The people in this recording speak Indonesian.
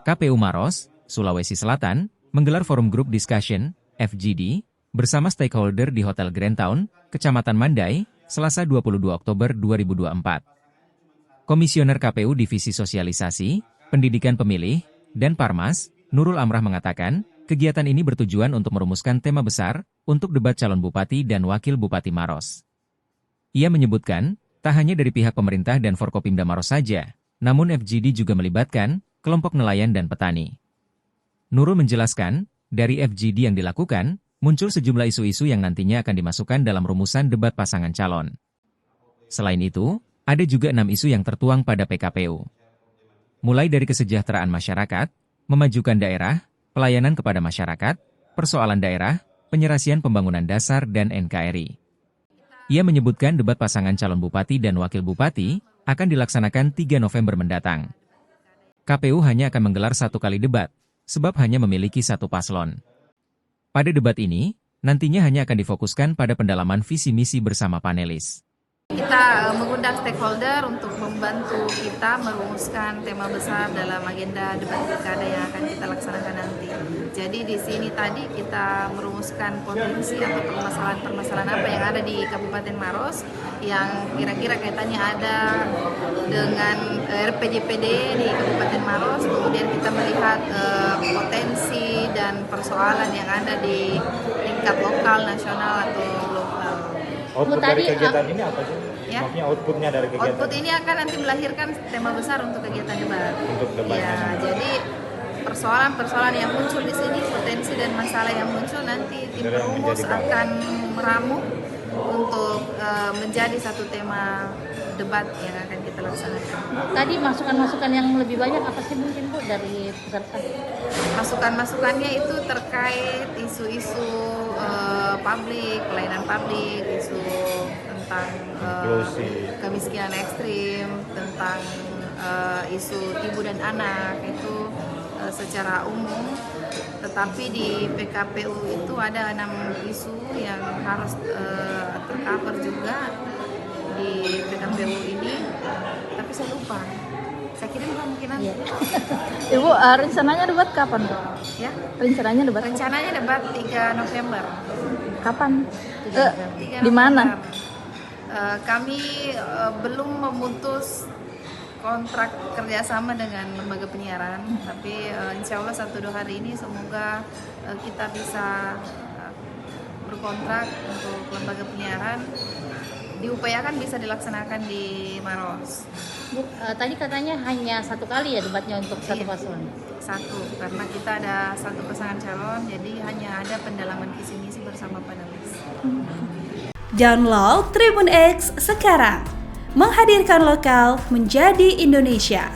KPU Maros, Sulawesi Selatan, menggelar Forum Group Discussion, FGD, bersama stakeholder di Hotel Grand Town, Kecamatan Mandai, Selasa 22 Oktober 2024. Komisioner KPU Divisi Sosialisasi, Pendidikan Pemilih, dan Parmas, Nurul Amrah mengatakan, kegiatan ini bertujuan untuk merumuskan tema besar untuk debat calon Bupati dan Wakil Bupati Maros. Ia menyebutkan, tak hanya dari pihak pemerintah dan Forkopimda Maros saja, namun FGD juga melibatkan kelompok nelayan dan petani. Nurul menjelaskan, dari FGD yang dilakukan, muncul sejumlah isu-isu yang nantinya akan dimasukkan dalam rumusan debat pasangan calon. Selain itu, ada juga 6 isu yang tertuang pada PKPU. Mulai dari kesejahteraan masyarakat, memajukan daerah, pelayanan kepada masyarakat, persoalan daerah, penyelesaian pembangunan dasar dan NKRI. Ia menyebutkan debat pasangan calon bupati dan wakil bupati akan dilaksanakan 3 November mendatang. KPU hanya akan menggelar 1 kali debat, sebab hanya memiliki 1 paslon. Pada debat ini, nantinya hanya akan difokuskan pada pendalaman visi misi bersama panelis. Kita mengundang stakeholder untuk membantu kita merumuskan tema besar dalam agenda debat pilkada yang akan kita laksanakan nanti. Jadi di sini tadi kita merumuskan potensi atau permasalahan-permasalahan apa yang ada di Kabupaten Maros yang kira-kira kaitannya ada dengan RPJPD di Kabupaten Maros. Kemudian kita melihat potensi dan persoalan yang ada di tingkat lokal, nasional atau lokal. Output dari kegiatan ini apa sih? Ya? Maksudnya outputnya dari kegiatan? Output ini akan nanti melahirkan tema besar untuk kegiatan debat. Untuk debatnya. Ya, jadi persoalan-persoalan yang muncul di sini, potensi dan masalah yang muncul nanti tim perumus akan meramu untuk menjadi satu tema debat yang akan kita laksanakan. Tadi masukan-masukan yang lebih banyak apa sih mungkin Bu dari peserta? Masukan-masukannya itu terkait isu-isu publik, pelayanan publik, isu tentang kemiskinan ekstrim, tentang isu ibu dan anak itu secara umum. Tetapi di PKPU itu ada 6 isu yang harus tercover juga di PKPU ini, tapi saya lupa. Saya kirim mungkin nanti. Ibu, rencananya debat kapan, Bu? Ya? Rencananya debat debat 3 November. Kapan? 3 di mana? Kami belum memutus kontrak kerjasama dengan lembaga penyiaran, tapi insya Allah 1-2 hari ini semoga kita bisa berkontrak untuk lembaga penyiaran. Diupayakan bisa dilaksanakan di Maros. Bu, tadi katanya hanya 1 kali ya debatnya untuk 1 paslon? 1, karena kita ada 1 pasangan calon, jadi hanya ada pendalaman visi misi bersama panelis. Download Tribun X sekarang, menghadirkan lokal menjadi Indonesia.